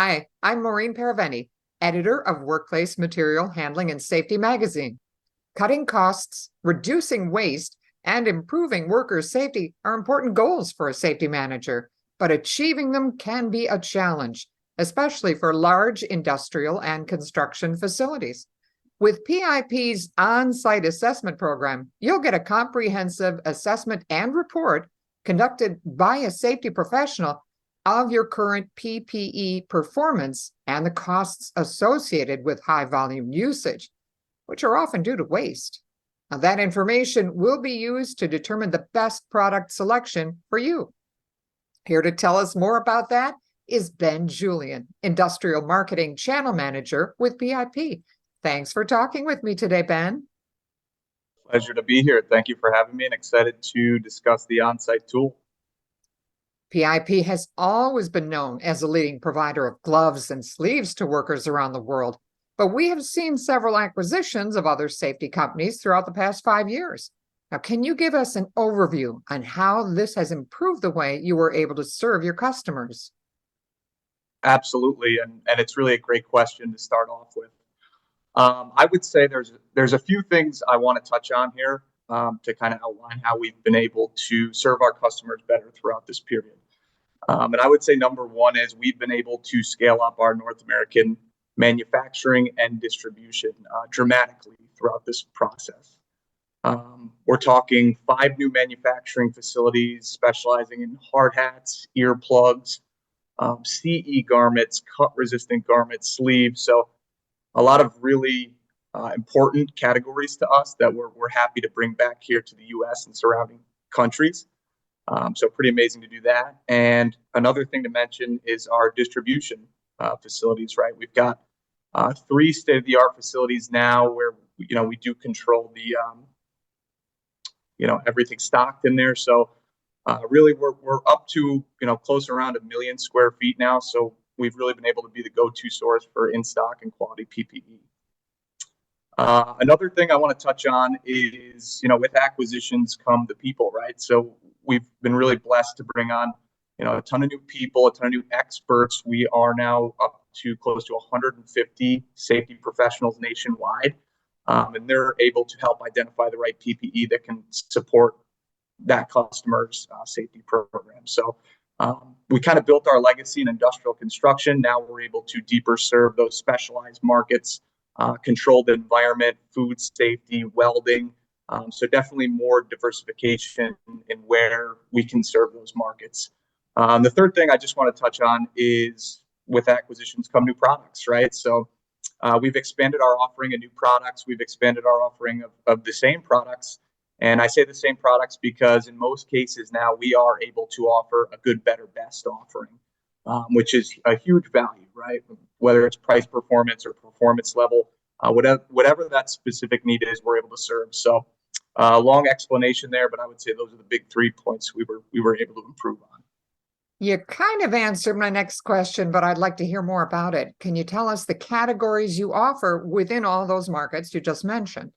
Hi, I'm Maureen Paraveni, editor of Workplace Material Handling and Safety magazine. Cutting costs, reducing waste, and improving workers' safety are important goals for a safety manager, but achieving them can be a challenge, especially for large industrial and construction facilities. With PIP's on-site assessment program, you'll get a comprehensive assessment and report conducted by a safety professional of your current PPE performance and the costs associated with high volume usage, which are often due to waste. Now, that information will be used to determine the best product selection for you. Here to tell us more about that is Ben Julian, Industrial Marketing Channel Manager with PIP. Thanks for talking with me today, Ben. Pleasure to be here. Thank you for having me and excited to discuss the on-site tool. PIP has always been known as a leading provider of gloves and sleeves to workers around the world, but we have seen several acquisitions of other safety companies throughout the past 5 years. Now, can you give us an overview on how this has improved the way you were able to serve your customers? Absolutely, and it's really a great question to start off with. I would say there's a few things I want to touch on here to kind of outline how we've been able to serve our customers better throughout this period. And I would say number one is we've been able to scale up our North American manufacturing and distribution dramatically throughout this process. We're talking 5 new manufacturing facilities specializing in hard hats, earplugs, CE garments, cut-resistant garments, sleeves. So a lot of really important categories to us that we're happy to bring back here to the U.S. and surrounding countries. So pretty amazing to do that. And another thing to mention is our distribution facilities, right? We've got 3 state-of-the-art facilities now where, we do control the, everything stocked in there. So really we're up to, close around 1 million square feet now. So we've really been able to be the go-to source for in-stock and quality PPE. Another thing I want to touch on is, with acquisitions come the people, right? So we've been really blessed to bring on, a ton of new people, a ton of new experts. We are now up to close to 150 safety professionals nationwide, and they're able to help identify the right PPE that can support that customer's safety program. So we kind of built our legacy in industrial construction. Now we're able to deeper serve those specialized markets, controlled environment, food safety, welding. So definitely more diversification in where we can serve those markets. The third thing I just want to touch on is with acquisitions come new products, right? So we've expanded our offering of new products. We've expanded our offering of the same products. And I say the same products because in most cases now we are able to offer a good, better, best offering, which is a huge value, right? Whether it's price performance or performance level, whatever that specific need is, we're able to serve. So long explanation there, but I would say those are the big 3 points we were able to improve on. You kind of answered my next question, but I'd like to hear more about it. Can you tell us the categories you offer within all those markets you just mentioned?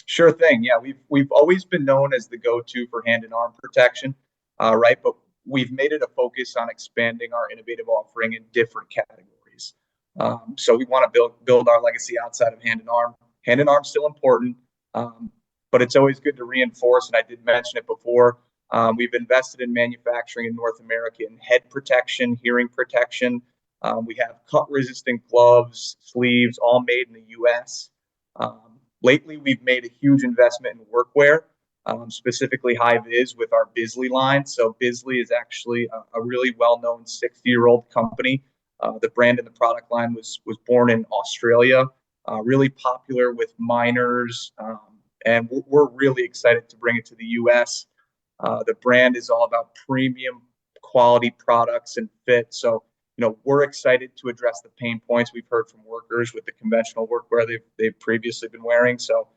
Sure thing. Yeah, we've always been known as the go-to for hand and arm protection, right? But we've made it a focus on expanding our innovative offering in different categories. So we want to build our legacy outside of hand and arm. Hand and arm still important, but it's always good to reinforce. And I did mention it before. We've invested in manufacturing in North America in head protection, hearing protection. We have cut-resistant gloves, sleeves, all made in the U.S. Lately, we've made a huge investment in workwear, specifically high vis with our Bisley line. So Bisley is actually a really well-known 60-year-old company. The brand and the product line was born in Australia, really popular with miners, and we're really excited to bring it to the U.S. The brand is all about premium quality products and fit. So we're excited to address the pain points we've heard from workers with the conventional workwear they've previously been wearing. So,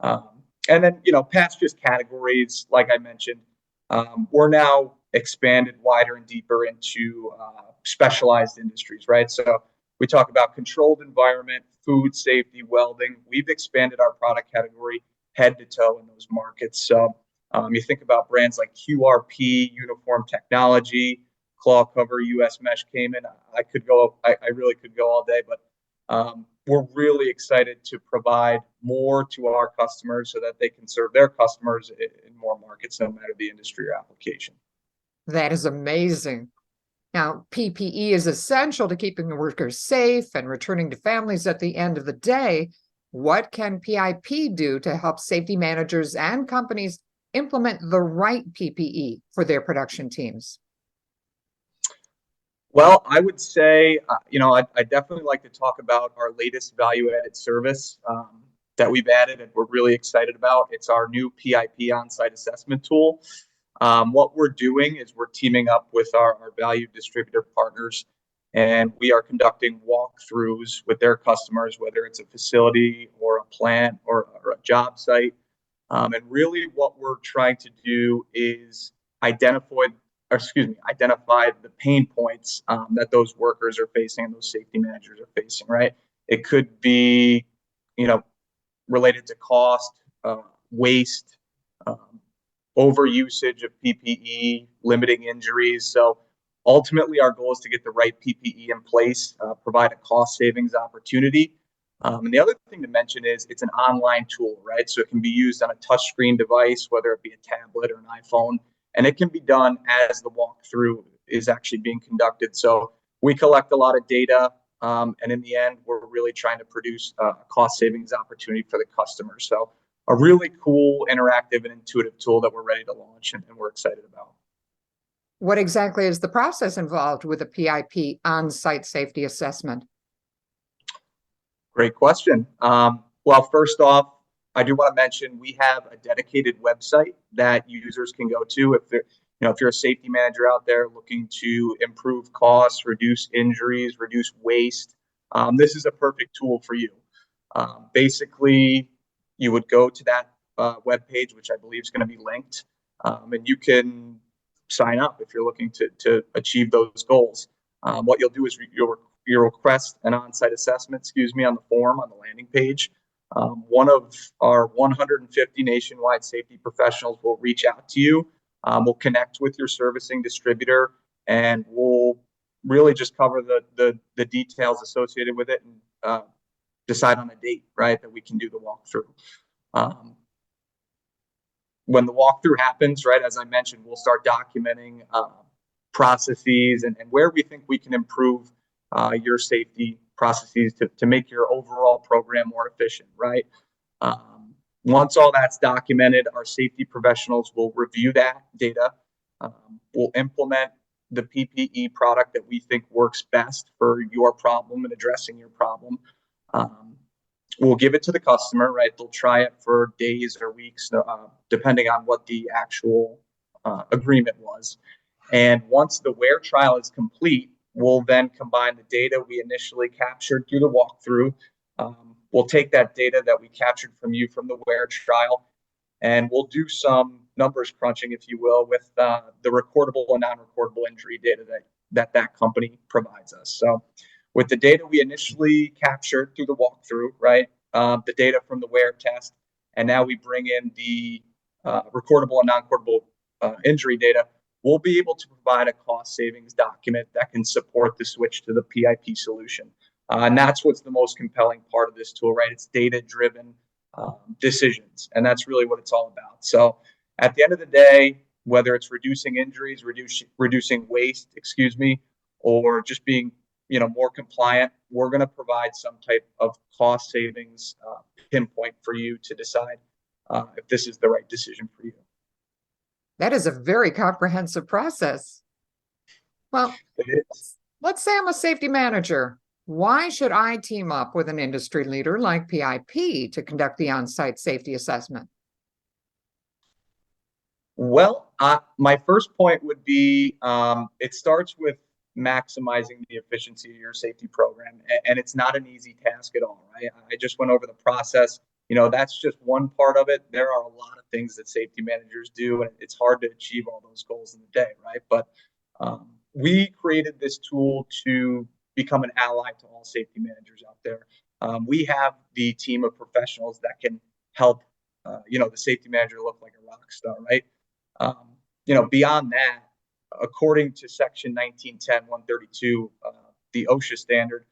and then, past just categories, like I mentioned, we're now expanded wider and deeper into specialized industries, right? So we talk about controlled environment, food safety, welding. We've expanded our product category head to toe in those markets. So you think about brands like QRP, Uniform Technology, claw cover, US mesh came in. I really could go all day, but we're really excited to provide more to our customers so that they can serve their customers in more markets, no matter the industry or application. That is amazing. Now, PPE is essential to keeping the workers safe and returning to families at the end of the day. What can PIP do to help safety managers and companies implement the right PPE for their production teams? Well, I would say, I definitely like to talk about our latest value-added service that we've added and we're really excited about. It's our new PIP on-site assessment tool. What we're doing is we're teaming up with our valued distributor partners, and we are conducting walkthroughs with their customers, whether it's a facility or a plant or a job site. And really what we're trying to do is identify the pain points that those workers are facing and those safety managers are facing, right? It could be, related to cost, waste, over usage of PPE, limiting injuries. So ultimately, our goal is to get the right PPE in place, provide a cost savings opportunity. And the other thing to mention is it's an online tool, right? So it can be used on a touchscreen device, whether it be a tablet or an iPhone, and it can be done as the walkthrough is actually being conducted. So we collect a lot of data, and in the end, we're really trying to produce a cost savings opportunity for the customer. So a really cool, interactive, and intuitive tool that we're ready to launch and we're excited about. What exactly is the process involved with a PIP on-site safety assessment? Great question. Well, first off, I do want to mention we have a dedicated website that users can go to if you're a safety manager out there looking to improve costs, reduce injuries, reduce waste. This is a perfect tool for you. Basically, you would go to that web page, which I believe is going to be linked, and you can sign up if you're looking to achieve those goals. What you'll do is you'll request an on-site assessment, on the form on the landing page. One of our 150 nationwide safety professionals will reach out to you. We'll connect with your servicing distributor, and we'll really just cover the details associated with it and decide on a date, right, that we can do the walkthrough. When the walkthrough happens, right, as I mentioned, we'll start documenting processes and where we think we can improve your safety processes to make your overall program more efficient, right? Once all that's documented, our safety professionals will review that data. We'll implement the PPE product that we think works best for your problem and addressing your problem. We'll give it to the customer, right? They'll try it for days or weeks, depending on what the actual agreement was. And once the wear trial is complete, we'll then combine the data we initially captured through the walkthrough. We'll take that data that we captured from you from the wear trial, and we'll do some numbers crunching, if you will, with the recordable and non-recordable injury data that company provides us. So with the data we initially captured through the walkthrough, right, the data from the wear test, and now we bring in the recordable and non-recordable injury data, we'll be able to provide a cost savings document that can support the switch to the PIP solution. And that's what's the most compelling part of this tool, right? It's data-driven decisions, and that's really what it's all about. So at the end of the day, whether it's reducing injuries, reducing waste, or just being more compliant, we're going to provide some type of cost savings pinpoint for you to decide if this is the right decision for you. That is a very comprehensive process. Well, let's say I'm a safety manager. Why should I team up with an industry leader like PIP to conduct the on-site safety assessment? Well, my first point would be it starts with maximizing the efficiency of your safety program, and it's not an easy task at all, right? I just went over the process. That's just one part of it. There are a lot of things that safety managers do, and it's hard to achieve all those goals in the day, right? But we created this tool to become an ally to all safety managers out there. We have the team of professionals that can help, the safety manager look like a rock star, right? Beyond that, according to Section 1910-132, the OSHA standard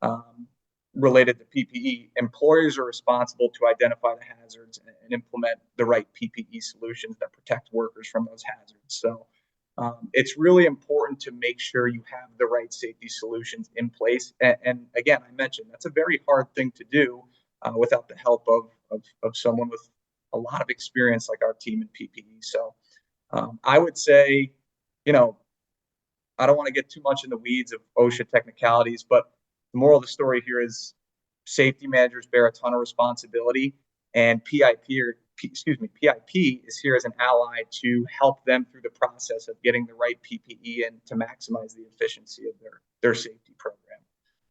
um, related to PPE, employers are responsible to identify the hazards and implement the right PPE solutions that protect workers from those hazards. So it's really important to make sure you have the right safety solutions in place. And again, I mentioned that's a very hard thing to do without the help of someone with a lot of experience like our team in PPE. So I would say, you know, I don't want to get too much in the weeds of OSHA technicalities, but the moral of the story here is safety managers bear a ton of responsibility, and PIP is here as an ally to help them through the process of getting the right PPE and to maximize the efficiency of their safety program.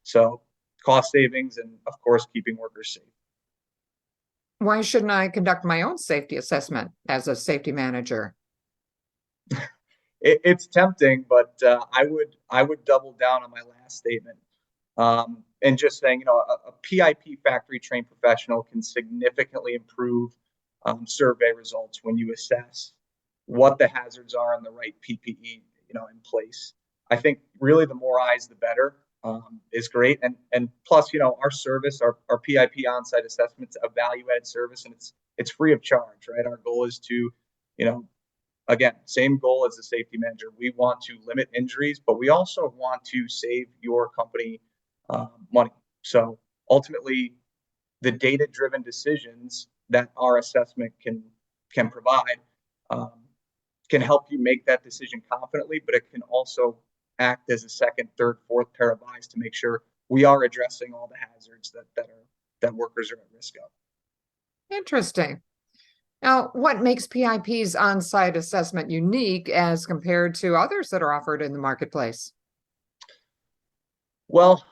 So cost savings and of course keeping workers safe. Why shouldn't I conduct my own safety assessment as a safety manager? It's tempting, but I would double down on my last statement and just saying, a PIP factory trained professional can significantly improve survey results when you assess what the hazards are and the right PPE, in place. I think really the more eyes, the better is great. And plus, our service, our PIP on-site assessments, a value-added service, and it's free of charge, right? Our goal is to, again, same goal as the safety manager. We want to limit injuries, but we also want to save your company money. So ultimately, the data-driven decisions that our assessment can provide can help you make that decision confidently, but it can also act as a second, third, fourth pair of eyes to make sure we are addressing all the hazards that workers are at risk of. Interesting. Now, what makes PIP's on-site assessment unique as compared to others that are offered in the marketplace? Well,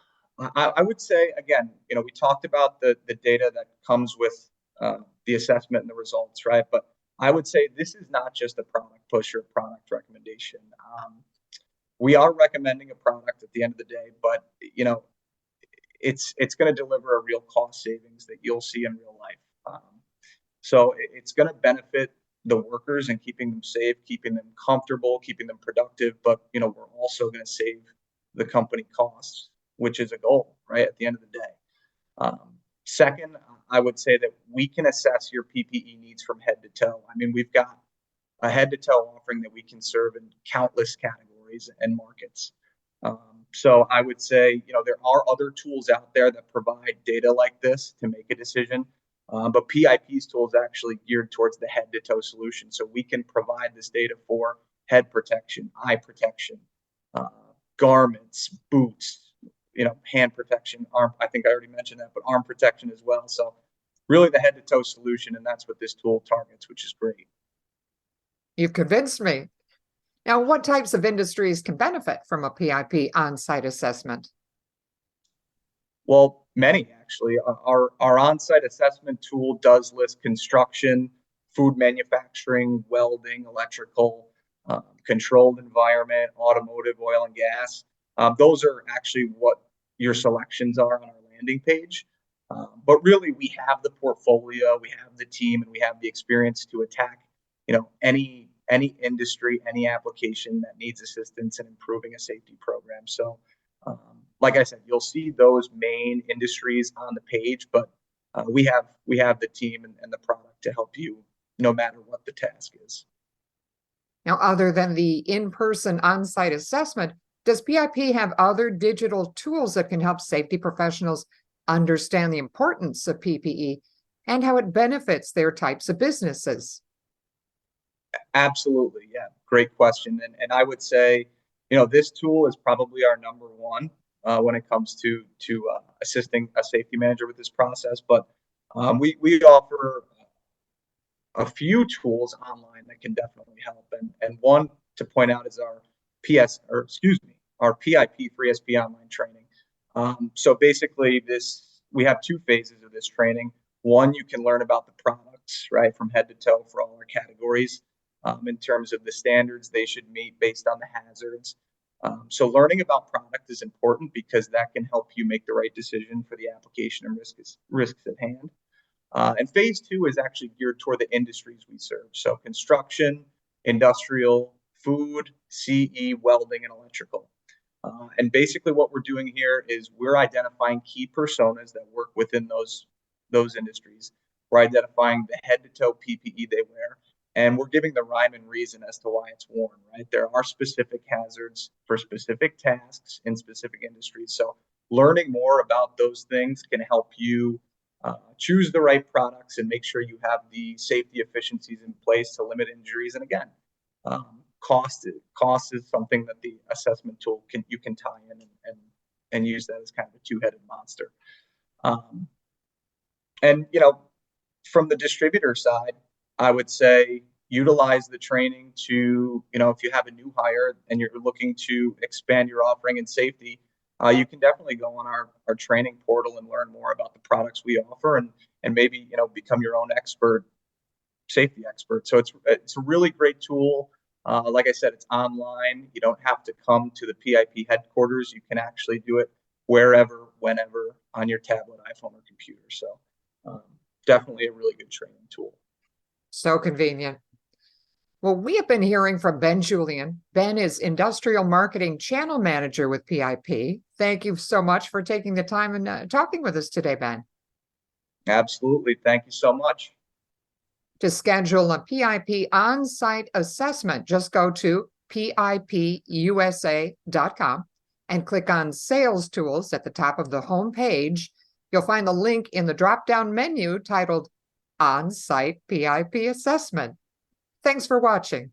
I would say, again, we talked about the data that comes with the assessment and the results, right? But I would say this is not just a product push or product recommendation. We are recommending a product at the end of the day, but it's going to deliver a real cost savings that you'll see in real life. So it's going to benefit the workers and keeping them safe, keeping them comfortable, keeping them productive. But we're also going to save the company costs, which is a goal, right? At the end of the day. Second, I would say that we can assess your PPE needs from head to toe. I mean, we've got a head to toe offering that we can serve in countless categories and markets. So I would say, there are other tools out there that provide data like this to make a decision. But PIP's tool is actually geared towards the head to toe solution. So we can provide this data for head protection, eye protection, garments, boots, hand protection, arm. I think I already mentioned that, but arm protection as well. So really the head to toe solution. And that's what this tool targets, which is great. You've convinced me. Now, what types of industries can benefit from a PIP on-site assessment? Well, many actually. Our on-site assessment tool does list construction, food manufacturing, welding, electrical, controlled environment, automotive, oil and gas. Those are actually what your selections are on our landing page. But really, we have the portfolio, we have the team, and we have the experience to attack, any industry, any application that needs assistance in improving a safety program. So, like I said, you'll see those main industries on the page, but we have the team and the product to help you no matter what the task is. Now, other than the in-person on-site assessment, does PIP have other digital tools that can help safety professionals understand the importance of PPE and how it benefits their types of businesses? Absolutely. Yeah. Great question. And I would say, this tool is probably our number one when it comes to assisting a safety manager with this process. But we offer a few tools online that can definitely help. And one to point out is our our PIP free SP online training. So basically we have two phases of this training. One, you can learn about the products, right, from head to toe for all our categories in terms of the standards they should meet based on the hazards. So learning about product is important because that can help you make the right decision for the application and risks at hand. And phase two is actually geared toward the industries we serve. So construction, industrial, food, CE, welding, and electrical. And basically what we're doing here is we're identifying key personas that work within those industries. We're identifying the head to toe PPE they wear, and we're giving the rhyme and reason as to why it's worn, right? There are specific hazards for specific tasks in specific industries. So learning more about those things can help you choose the right products and make sure you have the safety efficiencies in place to limit injuries. And again, cost is something that the assessment tool you can tie in and use that as kind of a two-headed monster. And from the distributor side, I would say utilize the training to, if you have a new hire and you're looking to expand your offering in safety, you can definitely go on our training portal and learn more about the products we offer and maybe, become your own safety expert. So it's a really great tool. Like I said, it's online. You don't have to come to the PIP headquarters. You can actually do it wherever, whenever on your tablet, iPhone, or computer. So definitely a really good training tool. So convenient. Well, we have been hearing from Ben Julian. Ben is Industrial Marketing Channel Manager with PIP. Thank you so much for taking the time and talking with us today, Ben. Absolutely. Thank you so much. To schedule a PIP on-site assessment, just go to pipusa.com and click on Sales Tools at the top of the home page. You'll find the link in the drop-down menu titled On-Site PIP Assessment. Thanks for watching.